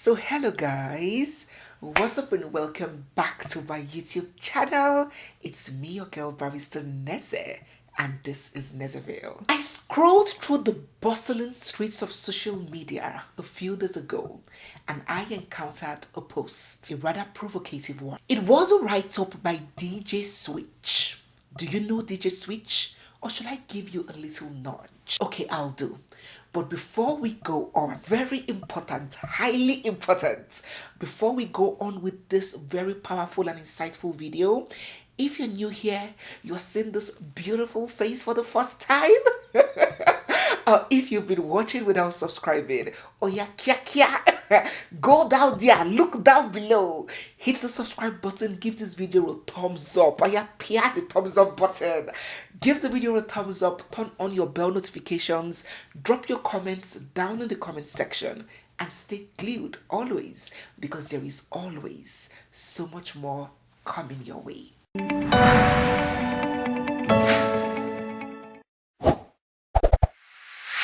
So hello guys, what's up and welcome back to my YouTube channel. It's me, your girl barrister Neze, and this is Nezeville. I scrolled through the bustling streets of social media a few days ago and I encountered a post, a rather provocative one. It was a write-up by DJ Switch. Do you know DJ Switch? Or should I give you a little nudge? Okay, I'll do. But before we go on, very important, highly important, before we go on with this very powerful and insightful video, if you're new here, you're seeing this beautiful face for the first time, or if you've been watching without subscribing, oh yeah, go down there, look down below, hit the subscribe button, give this video a thumbs up, oh yeah, the thumbs up button. Give the video a thumbs up, turn on your bell notifications, drop your comments down in the comment section, and stay glued always, because there is always so much more coming your way.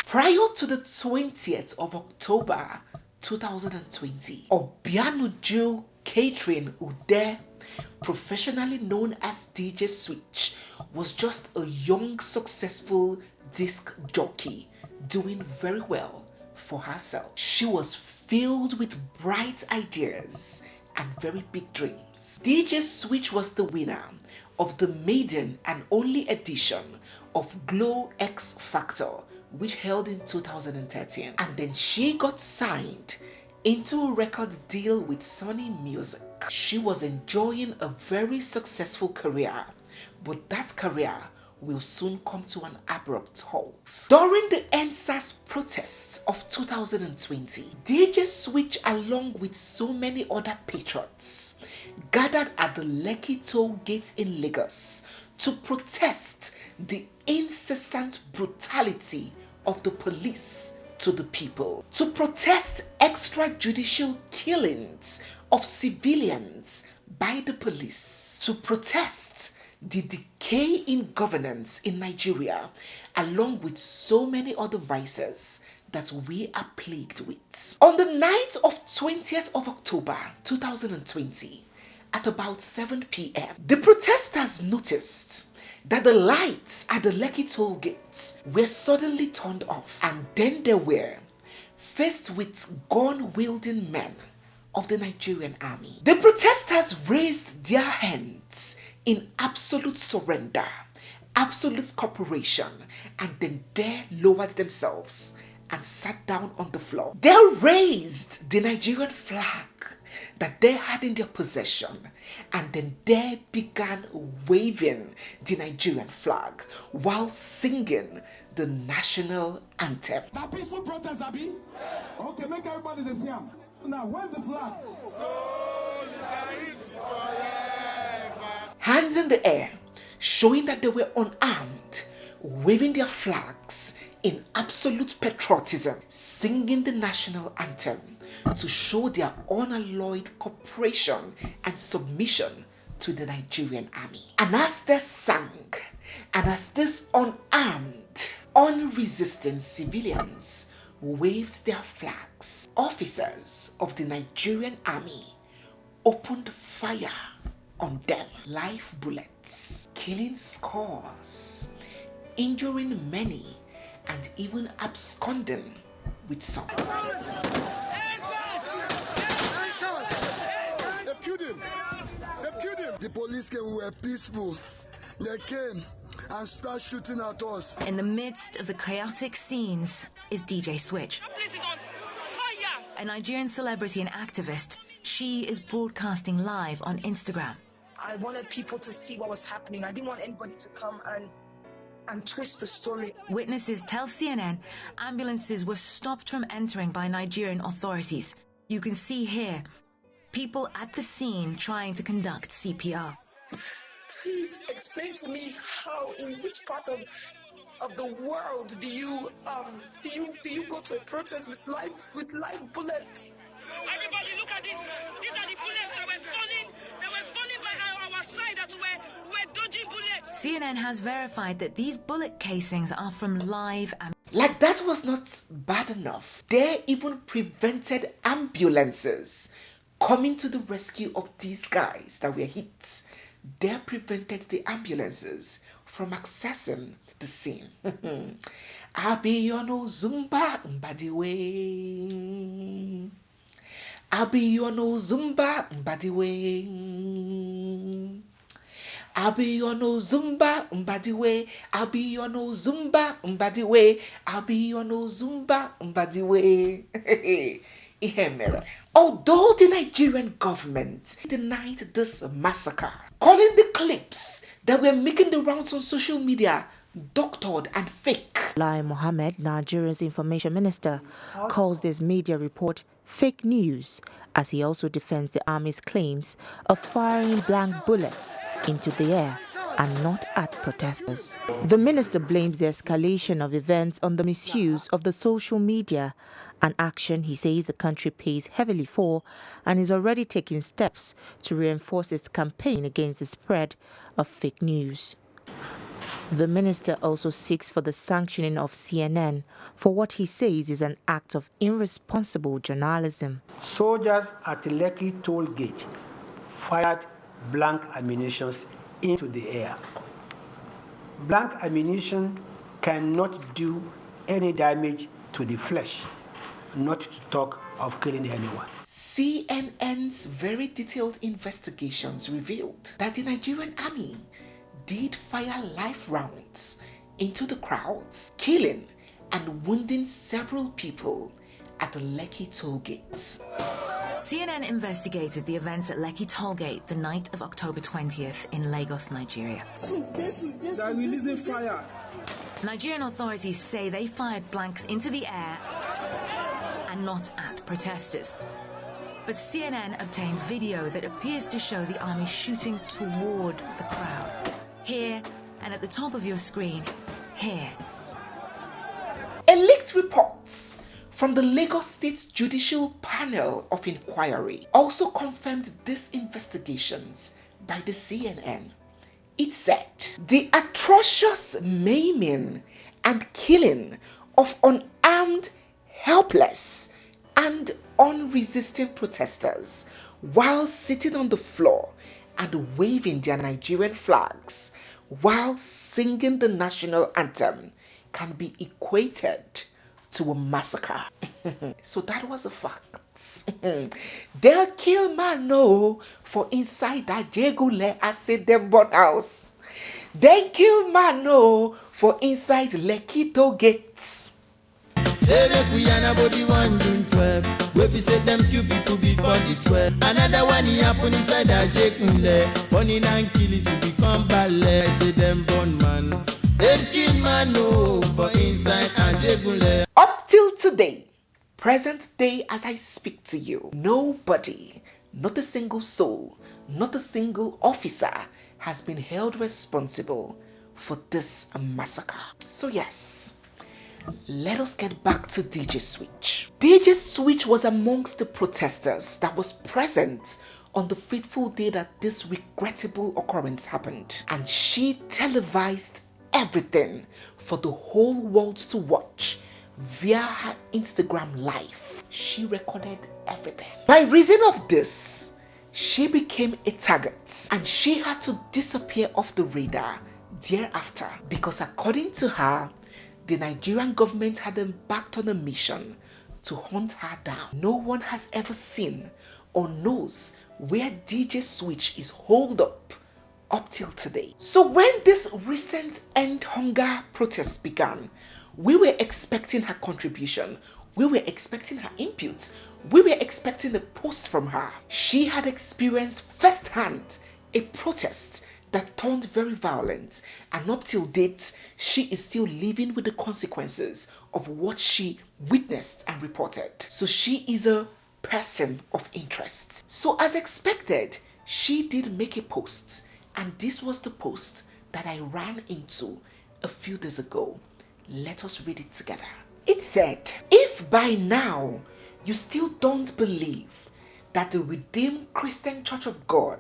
Prior to the 20th of October 2020, Obianuju Catherine Ude, professionally known as DJ Switch, was just a young, successful disc jockey doing very well for herself. She was filled with bright ideas and very big dreams. DJ Switch was the winner of the maiden and only edition of Glow X Factor, which held in 2013, and then she got signed into a record deal with Sony Music. She was enjoying a very successful career, but that career will soon come to an abrupt halt. During the SARS protests of 2020, DJ Switch, along with so many other patriots, gathered at the Lekki Toll Gate in Lagos to protest the incessant brutality of the police to the people, to protest extrajudicial killings of civilians by the police, to protest the decay in governance in Nigeria, along with so many other vices that we are plagued with. On the night of 20th of October 2020, at about 7 p.m., the protesters noticed that the lights at the Lekki Toll Gate were suddenly turned off, and then they were faced with gun-wielding men of the Nigerian army. The protesters raised their hands in absolute surrender, absolute cooperation, and then they lowered themselves and sat down on the floor. They raised the Nigerian flag that they had in their possession, and then they began waving the Nigerian flag while singing the national anthem. That peaceful protest, Abi? Okay, make everybody the same. Now, wave the flag. Hands in the air, showing that they were unarmed, waving their flags in absolute patriotism, singing the national anthem to show their unalloyed cooperation and submission to the Nigerian army. And as they sang, and as these unarmed, unresisting civilians waved their flags, officers of the Nigerian army opened fire on them. Live bullets, killing scores, injuring many, and even absconding with some. The police came, we were peaceful. They came and started shooting at us. In the midst of the chaotic scenes is DJ Switch. A Nigerian celebrity and activist. She is broadcasting live on Instagram. I wanted people to see what was happening. I didn't want anybody to come and twist the story. Witnesses tell CNN ambulances were stopped from entering by Nigerian authorities. You can see here people at the scene trying to conduct CPR. Please explain to me how, in which part of the world do you go to a protest with live bullets? Everybody look at this. These are the bullets that were falling. They were falling by our side that were dodging bullets. CNN has verified that these bullet casings are from live Like that was not bad enough. They even prevented ambulances coming to the rescue of these guys that were hit. They prevented the ambulances from accessing the scene. I be on no Zumba mbadiwe. I be on no Zumba mbadiwe. I be on no Zumba mbadiwe. I be on no Zumba mbadiwe. I be on no Zumba mbadiwe. Although the Nigerian government denied this massacre, calling the clips that were making the rounds on social media doctored and fake. Lai Mohammed, Nigeria's information minister, calls this media report fake news, as he also defends the army's claims of firing blank bullets into the air and not at protesters. The minister blames the escalation of events on the misuse of the social media, an action he says the country pays heavily for, and is already taking steps to reinforce its campaign against the spread of fake news. The minister also seeks for the sanctioning of CNN for what he says is an act of irresponsible journalism. Soldiers at Lekki Toll Gate fired blank ammunition into the air. Blank ammunition cannot do any damage to the flesh, not to talk of killing anyone. CNN's very detailed investigations revealed that the Nigerian army did fire live rounds into the crowds, killing and wounding several people at the Lekki Toll Gate. CNN investigated the events at Lekki Toll Gate the night of October 20th in Lagos, Nigeria. They're releasing fire. Nigerian authorities say they fired blanks into the air and not at protesters. But CNN obtained video that appears to show the army shooting toward the crowd. Here, and at the top of your screen, here. A leaked report from the Lagos State Judicial Panel of Inquiry also confirmed these investigations by the CNN. It said the atrocious maiming and killing of unarmed, helpless, and unresisting protesters while sitting on the floor and waving their Nigerian flags while singing the national anthem can be equated to a massacre. So that was a fact. They'll kill man no for inside that jegule I said them born house. They kill man no for inside Lekki Toll Gate. We be say them kill people before the 12. Another one he happen inside that jekunle. Burning and kill it to become ballet. Say them born man. Them kill man no for inside and jekunle. Up till today, present day as I speak to you, nobody, not a single soul, not a single officer has been held responsible for this massacre. So yes, let us get back to DJ Switch. DJ Switch was amongst the protesters that was present on the fateful day that this regrettable occurrence happened. And she televised everything for the whole world to watch via her Instagram live. She recorded everything. By reason of this, she became a target and she had to disappear off the radar thereafter because according to her, the Nigerian government had embarked on a mission to hunt her down. No one has ever seen or knows where DJ Switch is holed up till today. So when this recent End Hunger protest began, we were expecting her contribution. We were expecting her input. We were expecting a post from her. She had experienced firsthand a protest that turned very violent, and up till date, she is still living with the consequences of what she witnessed and reported. So she is a person of interest. So as expected, she did make a post, and this was the post that I ran into a few days ago. Let us read it together. It said, if by now you still don't believe that the Redeemed Christian Church of God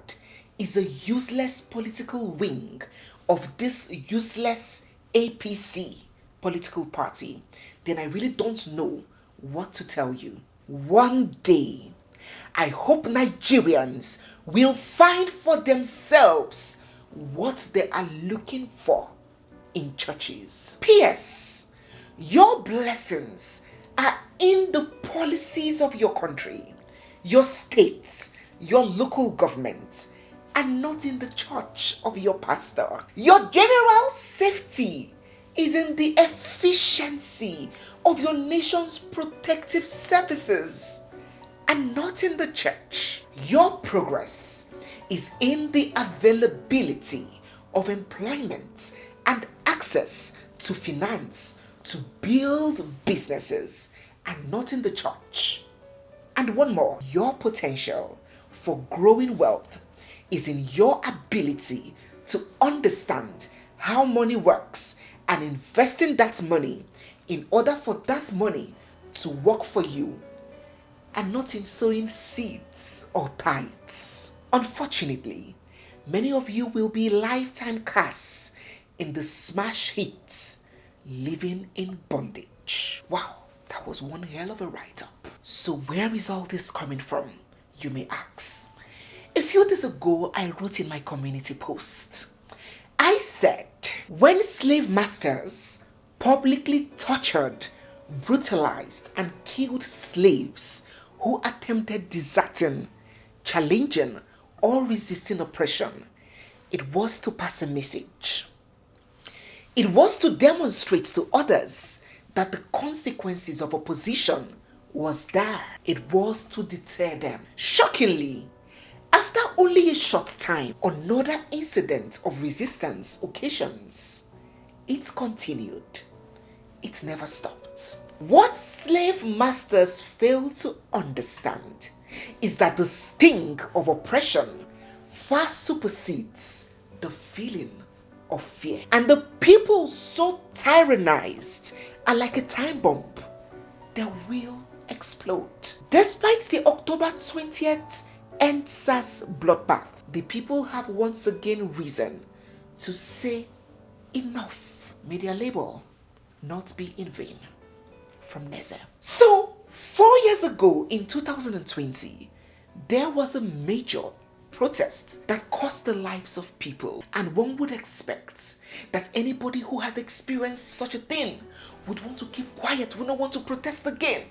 is a useless political wing of this useless APC political party, then I really don't know what to tell you. One day, I hope Nigerians will find for themselves what they are looking for in churches. P.S. Your blessings are in the policies of your country, your state, your local government, and not in the church of your pastor. Your general safety is in the efficiency of your nation's protective services and not in the church. Your progress is in the availability of employment and access to finance to build businesses and not in the church. And one more, your potential for growing wealth is in your ability to understand how money works and investing that money in order for that money to work for you and not in sowing seeds or tithes. Unfortunately, many of you will be lifetime casts in the smash hits, living in bondage. Wow, that was one hell of a write-up. So where is all this coming from, you may ask? A few days ago, I wrote in my community post. I said, when slave masters publicly tortured, brutalized, and killed slaves who attempted deserting, challenging, or resisting oppression, it was to pass a message. It was to demonstrate to others that the consequences of opposition was there. It was to deter them. Shockingly, after only a short time, another incident of resistance occasions, it continued. It never stopped. What slave masters fail to understand is that the sting of oppression far supersedes the feeling of fear. And the people so tyrannized are like a time bomb that will explode. Despite the October 20th SARS bloodbath, the people have once again reason to say enough. May their labor not be in vain. From Neze. So, 4 years ago in 2020, there was a major protest that cost the lives of people, and one would expect that anybody who had experienced such a thing would want to keep quiet, would not want to protest again.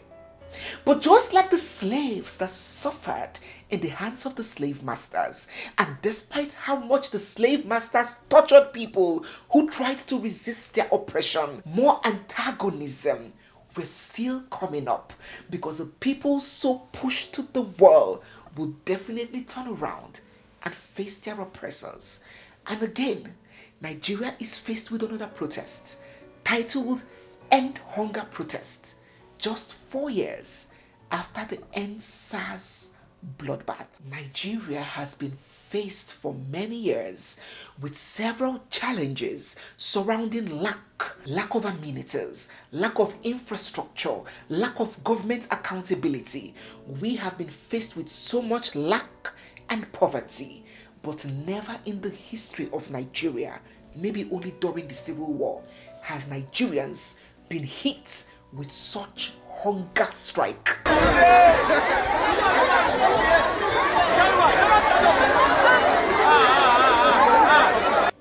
But just like the slaves that suffered in the hands of the slave masters, and despite how much the slave masters tortured people who tried to resist their oppression, more antagonism were still coming up, because the people so pushed to the wall will definitely turn around and face their oppressors. And again, Nigeria is faced with another protest titled End Hunger Protest, just 4 years after the SARS bloodbath. Nigeria has been faced for many years with several challenges surrounding lack of amenities, lack of infrastructure, lack of government accountability. We have been faced with so much lack and poverty, but never in the history of Nigeria, maybe only during the Civil War, have Nigerians been hit with such hunger strike.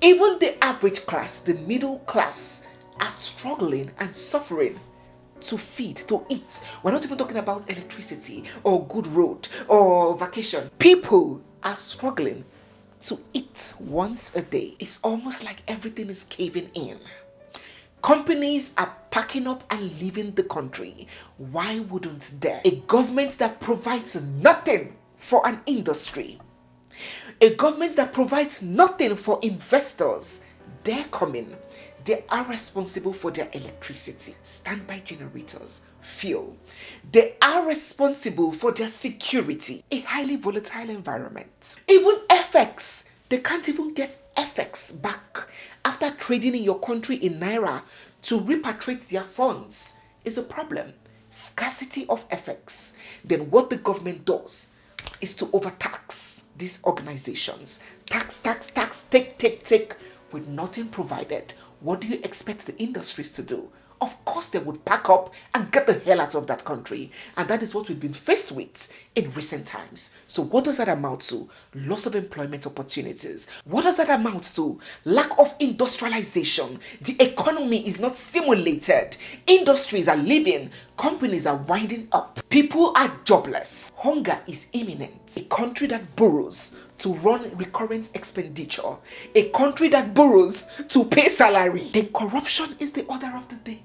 Even the average class, the middle class, are struggling and suffering to feed, to eat. We're not even talking about electricity or good road or vacation. People are struggling to eat once a day. It's almost like everything is caving in. Companies are packing up and leaving the country. Why wouldn't there? A government that provides nothing for an industry. A government that provides nothing for investors. They're coming. They are responsible for their electricity, standby generators, fuel. They are responsible for their security, a highly volatile environment. Even FX, they can't even get FX back after trading in your country in Naira to repatriate their funds is a problem. Scarcity of FX. Then what the government does is to overtax these organizations. Tax, take, with nothing provided. what do you expect the industries to do? Of course, they would pack up and get the hell out of that country. And that is what we've been faced with in recent times. So what does that amount to? Loss of employment opportunities. What does that amount to? Lack of industrialization. The economy is not stimulated. Industries are leaving. Companies are winding up. People are jobless. Hunger is imminent. A country that borrows to run recurrent expenditure. A country that borrows to pay salary. Then corruption is the order of the day.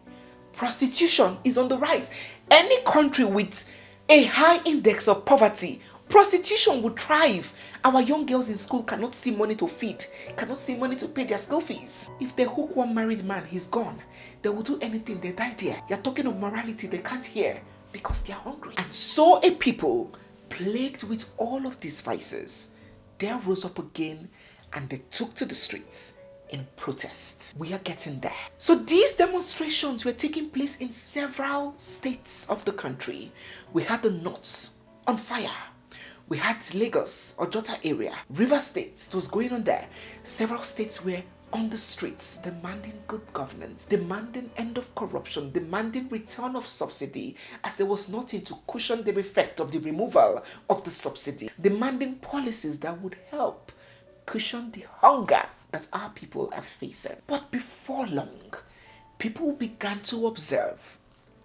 Prostitution is on the rise. Any country with a high index of poverty, prostitution would thrive. Our young girls in school cannot see money to feed, cannot see money to pay their school fees. If they hook one married man, he's gone. They will do anything, they die there. You're talking of morality, they can't hear because they're hungry. And so a people plagued with all of these vices, they rose up again and they took to the streets in protest. We are getting there. So these demonstrations were taking place in several states of the country. We had the north on fire. We had Lagos, Ojota area, River State, it was going on there. Several states were on the streets demanding good governance, demanding end of corruption, demanding return of subsidy, as there was nothing to cushion the effect of the removal of the subsidy, demanding policies that would help cushion the hunger that our people are facing. But before long, people began to observe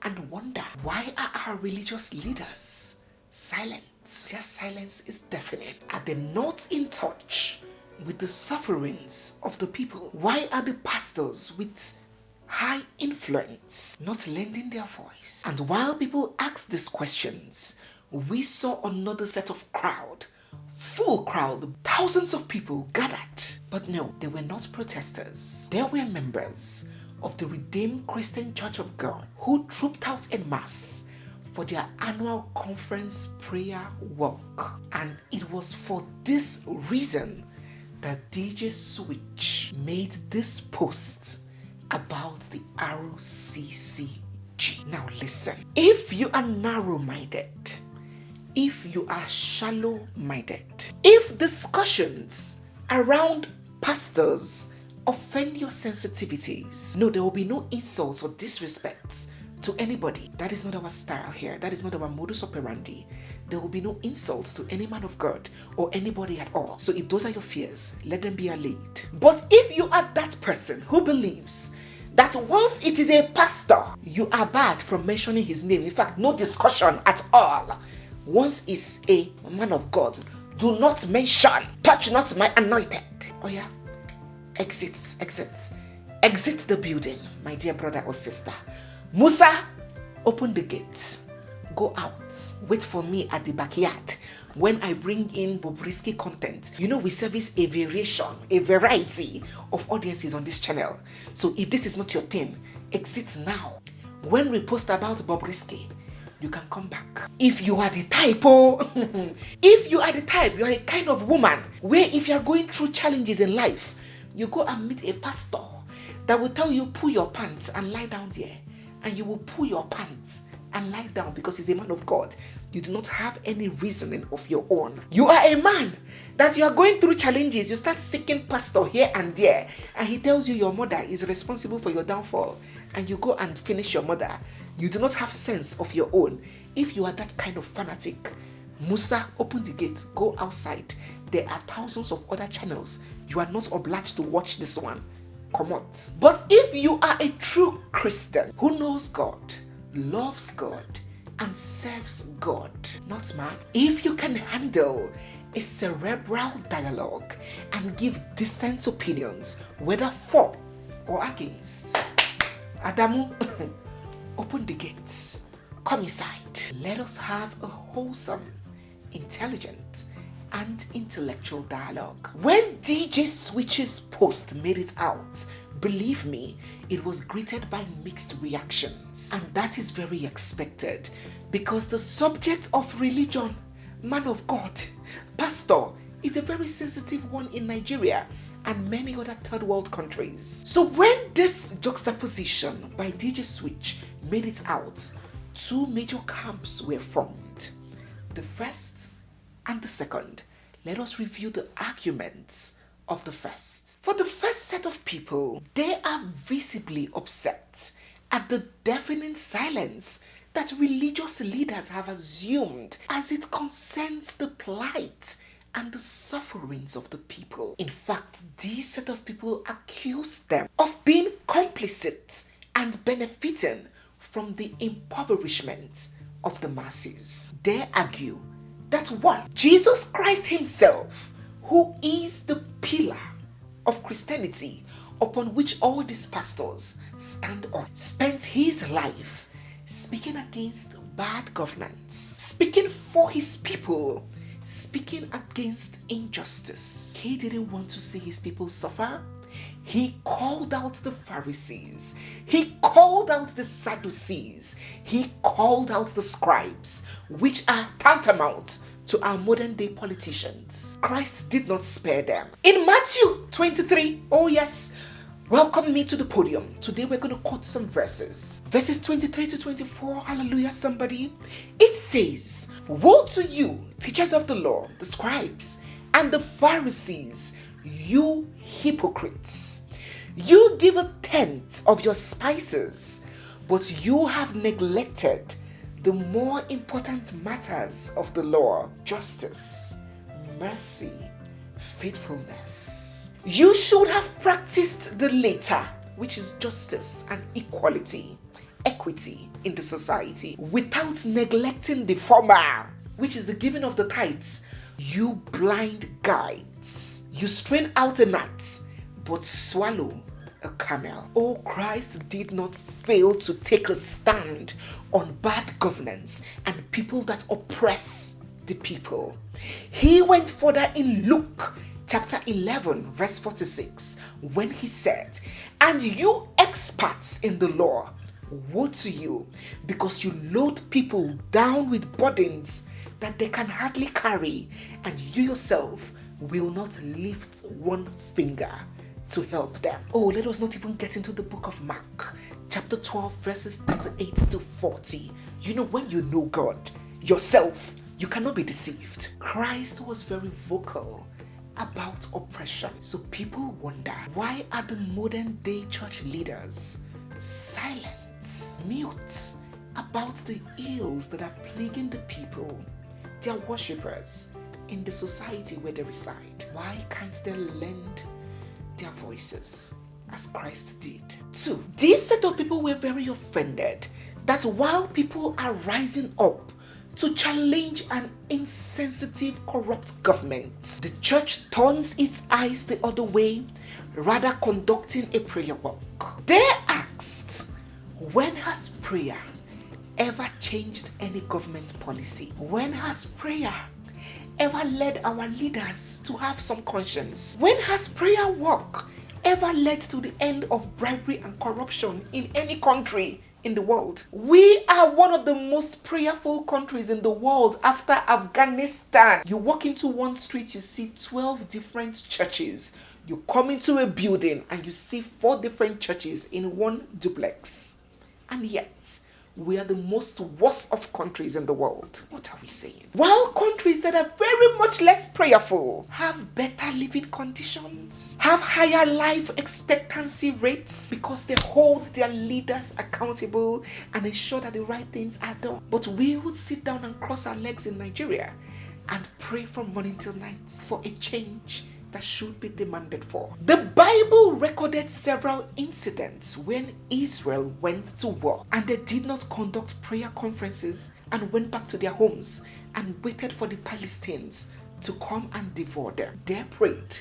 and wonder, why are our religious leaders silent? Their silence is deafening. Are they not in touch with the sufferings of the people? Why are the pastors with high influence not lending their voice? And while people asked these questions, we saw another set of crowd, full crowd, thousands of people gathered. But no, they were not protesters. They were members of the Redeemed Christian Church of God who trooped out en masse for their annual conference prayer walk. And it was for this reason that DJ Switch made this post about the RCCG. Now listen, if you are narrow-minded, if you are shallow-minded, if discussions around pastors offend your sensitivities, no, there will be no insults or disrespects to anybody. That is not our style here. That is not our modus operandi. There will be no insults to any man of God or anybody at all. So if those are your fears, let them be allayed. But if you are that person who believes that once it is a pastor, you are barred from mentioning his name, in fact, no discussion at all. Once is a man of God, do not mention, touch not my anointed. Oh yeah, exit the building, my dear brother or sister. Musa, open the gate, go out, wait for me at the backyard. When I bring in Bobrisky content, you know we service a variety of audiences on this channel. So if this is not your thing, exit now. When we post about Bobrisky, you can come back. If you are the type, if you are the type, you are a kind of woman where if you are going through challenges in life, you go and meet a pastor that will tell you pull your pants and lie down there, and you will pull your pants and lie down because he's a man of God. You do not have any reasoning of your own. You are a man that you are going through challenges. You start seeking pastor here and there, and he tells you your mother is responsible for your downfall, and you go and finish your mother. You do not have sense of your own. If you are that kind of fanatic, Musa, open the gate, go outside. There are thousands of other channels. You are not obliged to watch this one. Come out. But if you are a true Christian who knows God, loves God, and serves God, not man, if you can handle a cerebral dialogue and give decent opinions, whether for or against, Adamu, open the gates, come inside. Let us have a wholesome, intelligent, and intellectual dialogue. When DJ Switch's post made it out, believe me, it was greeted by mixed reactions. And that is very expected because the subject of religion, man of God, pastor, is a very sensitive one in Nigeria and many other third world countries. So when this juxtaposition by DJ Switch made it out, two major camps were formed. The first and the second. Let us review the arguments of the first. For the first set of people, they are visibly upset at the deafening silence that religious leaders have assumed as it concerns the plight and the sufferings of the people. In fact, this set of people accuse them of being complicit and benefiting from the impoverishment of the masses. They argue that one, Jesus Christ himself, who is the pillar of Christianity upon which all these pastors stand on, spent his life speaking against bad governance, speaking for his people, speaking against injustice. He didn't want to see his people suffer. He called out the Pharisees. He called out the Sadducees. He called out the scribes, which are tantamount to our modern day politicians. Christ did not spare them. In Matthew 23, oh yes, welcome me to the podium. Today we're going to quote some verses. Verses 23 to 24, hallelujah somebody. It says, "Woe to you, teachers of the law, the scribes, and the Pharisees, you hypocrites! You give a tenth of your spices, but you have neglected the more important matters of the law: justice, mercy, faithfulness. You should have practiced the latter, which is justice and equality, equity in the society, without neglecting the former, which is the giving of the tithes. You blind guides, you strain out a gnat, but swallow a camel." Oh, Christ did not fail to take a stand on bad governance and people that oppress the people. He went further in Luke chapter 11 verse 46 when he said, "And you experts in the law, woe to you, because you load people down with burdens that they can hardly carry, and you yourself will not lift one finger to help them." Oh, let us not even get into the book of Mark, chapter 12, verses 38 to 40. You know, when you know God yourself, you cannot be deceived. Christ was very vocal about oppression. So people wonder, why are the modern day church leaders silent, mute about the ills that are plaguing the people, their worshippers, in the society where they reside? Why can't they lend their voices as Christ did? 2. This set of people were very offended that while people are rising up to challenge an insensitive, corrupt government, the church turns its eyes the other way, rather conducting a prayer walk. They asked, when has prayer ever changed any government policy? When has prayer ever led our leaders to have some conscience? When has prayer work ever led to the end of bribery and corruption in any country in the world? We are one of the most prayerful countries in the world after Afghanistan. You walk into one street, you see 12 different churches. You come into a building and you see 4 different churches in one duplex. And yet, we are the most worst of countries in the world. What are we saying? While countries that are very much less prayerful have better living conditions, have higher life expectancy rates because they hold their leaders accountable and ensure that the right things are done. But we would sit down and cross our legs in Nigeria and pray from morning till night for a change that should be demanded for. The Bible recorded several incidents when Israel went to war and they did not conduct prayer conferences and went back to their homes and waited for the Palestinians to come and devour them. They prayed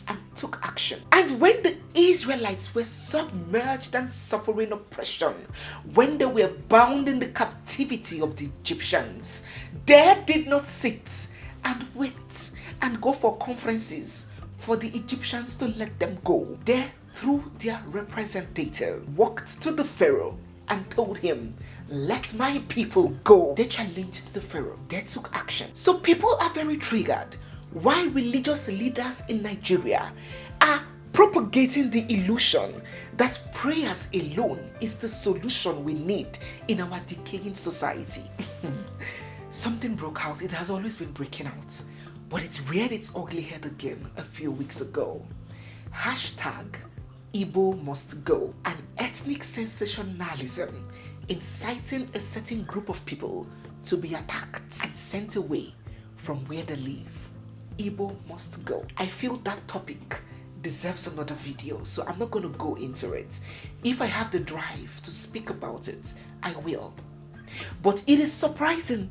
and took action. And when the Israelites were submerged and suffering oppression, when they were bound in the captivity of the Egyptians, they did not sit and wait and go for conferences for the Egyptians to let them go. They, through their representative, walked to the Pharaoh and told him, "Let my people go." They challenged the Pharaoh. They took action. So people are very triggered why religious leaders in Nigeria are propagating the illusion that prayers alone is the solution we need in our decaying society. Something broke out. It has always been breaking out, but it reared its ugly head again a few weeks ago. hashtag Igbo must go, and ethnic sensationalism inciting a certain group of people to be attacked and sent away from where they live. Igbo must go. I feel that topic deserves another video, so I'm not going to go into it. If I have the drive to speak about it, I will. But it is surprising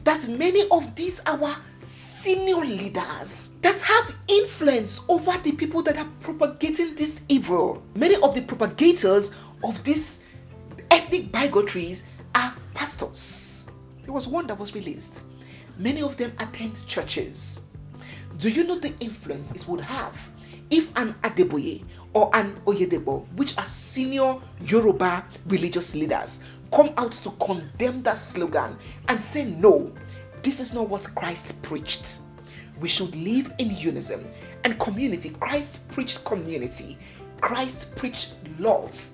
that many of these our senior leaders that have influence over the people that are propagating this evil, many of the propagators of these ethnic bigotries are pastors. There was one that was released. Many of them attend churches. Do you know the influence it would have if an Adeboye or an Oyedebo, which are senior Yoruba religious leaders, come out to condemn that slogan and say, no, this is not what Christ preached. We should live in unison and community. Christ preached community. Christ preached love,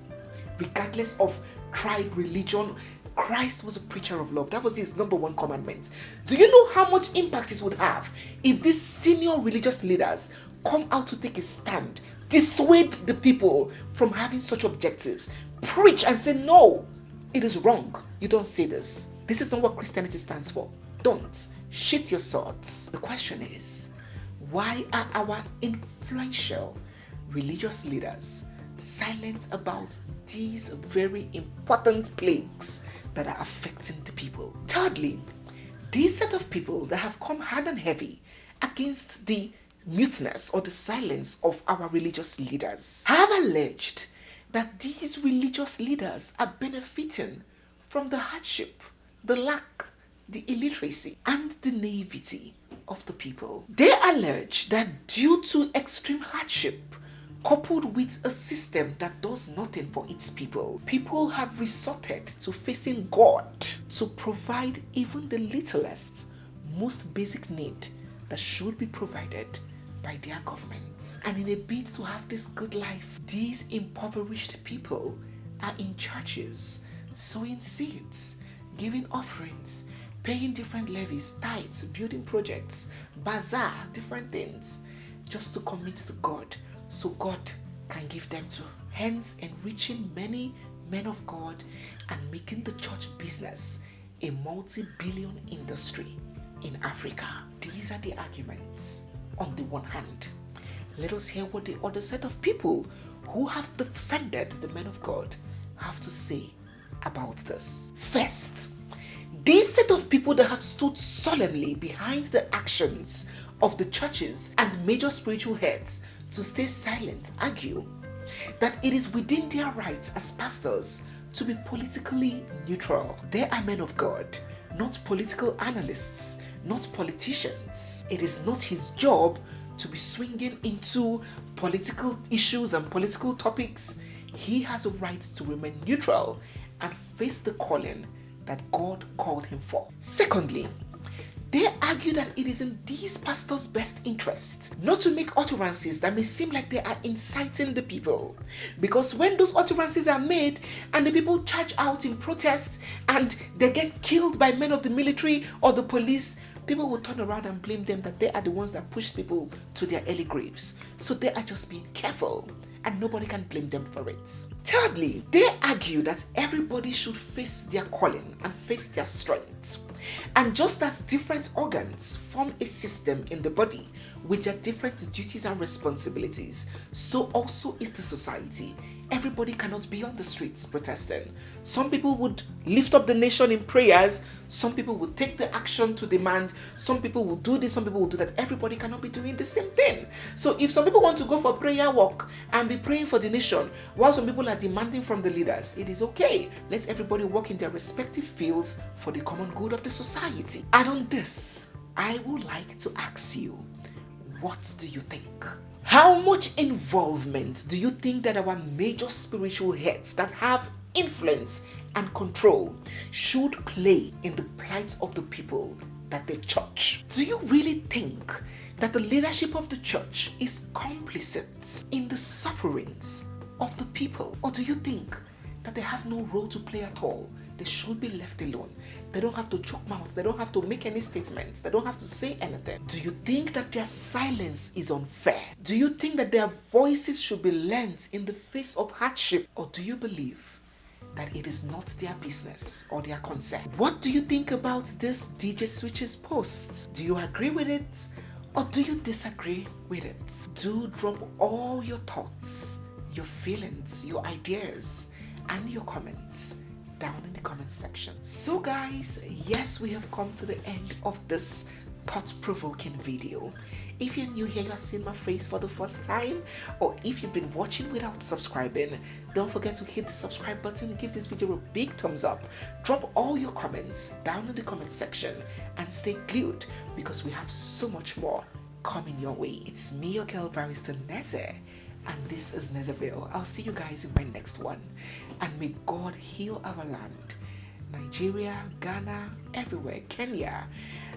regardless of tribe, religion. Christ was a preacher of love. That was his number one commandment. Do you know how much impact it would have if these senior religious leaders come out to take a stand, dissuade the people from having such objectives, preach and say, no, it is wrong. You don't say this. This is not what Christianity stands for. Don't. Shit your swords. The question is, why are our influential religious leaders silent about these very important plagues that are affecting the people? Thirdly, these set of people that have come hard and heavy against the muteness or the silence of our religious leaders have alleged that these religious leaders are benefiting from the hardship, the lack, the illiteracy, and the naivety of the people. They allege that due to extreme hardship, coupled with a system that does nothing for its people, people have resorted to facing God to provide even the littlest, most basic need that should be provided by their governments. And in a bid to have this good life, these impoverished people are in churches, sowing seeds, giving offerings, paying different levies, tithes, building projects, bazaar, different things, just to commit to God, so God can give them to. Hence, enriching many men of God and making the church business a multi-billion industry in Africa. These are the arguments. On the one hand, let us hear what the other set of people who have defended the men of God have to say about this. First, these set of people that have stood solemnly behind the actions of the churches and major spiritual heads to stay silent argue that it is within their rights as pastors to be politically neutral. They are men of God, not political analysts, not politicians. It is not his job to be swinging into political issues and political topics. He has a right to remain neutral and face the calling that God called him for. Secondly, they argue that it is in these pastors' best interest not to make utterances that may seem like they are inciting the people. Because when those utterances are made and the people charge out in protest and they get killed by men of the military or the police, people will turn around and blame them that they are the ones that pushed people to their early graves. So they are just being careful, and nobody can blame them for it. Thirdly, they argue that everybody should face their calling and face their strengths. And just as different organs form a system in the body with their different duties and responsibilities, so also is the society. Everybody cannot be on the streets protesting. Some people would lift up the nation in prayers. Some people would take the action to demand. Some people will do this, some people will do that. Everybody cannot be doing the same thing. So if some people want to go for prayer walk and be praying for the nation, while some people are demanding from the leaders, it is okay. Let everybody work in their respective fields for the common good of the society. And on this, I would like to ask you, what do you think? How much involvement do you think that our major spiritual heads that have influence and control should play in the plight of the people that they church? Do you really think that the leadership of the church is complicit in the sufferings of the people? Or do you think that they have no role to play at all they should be left alone. They don't have to choke mouth. They don't have to make any statements. They don't have to say anything. Do you think that their silence is unfair? Do you think that their voices should be lent in the face of hardship? Or do you believe that it is not their business or their concern? What do you think about this DJ Switch's post? Do you agree with it or do you disagree with it? Do drop all your thoughts, your feelings, your ideas, and your comments down in the comment section. So guys, yes, we have come to the end of this thought-provoking video. If you're new here, you're seeing my face for the first time, or if you've been watching without subscribing, don't forget to hit the subscribe button, give this video a big thumbs up, drop all your comments down in the comment section, and stay glued because we have so much more coming your way. It's me, your girl Barrister Neze, and this is Nezeville. I'll see you guys in my next one, and may God heal our land. Nigeria, Ghana, everywhere, Kenya.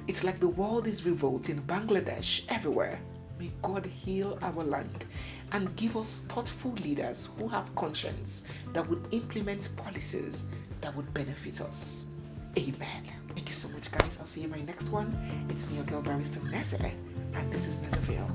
It's like the world is revolting, Bangladesh, everywhere. May God heal our land and give us thoughtful leaders who have conscience that would implement policies that would benefit us. Amen. Thank you so much, guys. I'll see you in my next one. It's me, your girl Barrister Neze, and this is Nezeville.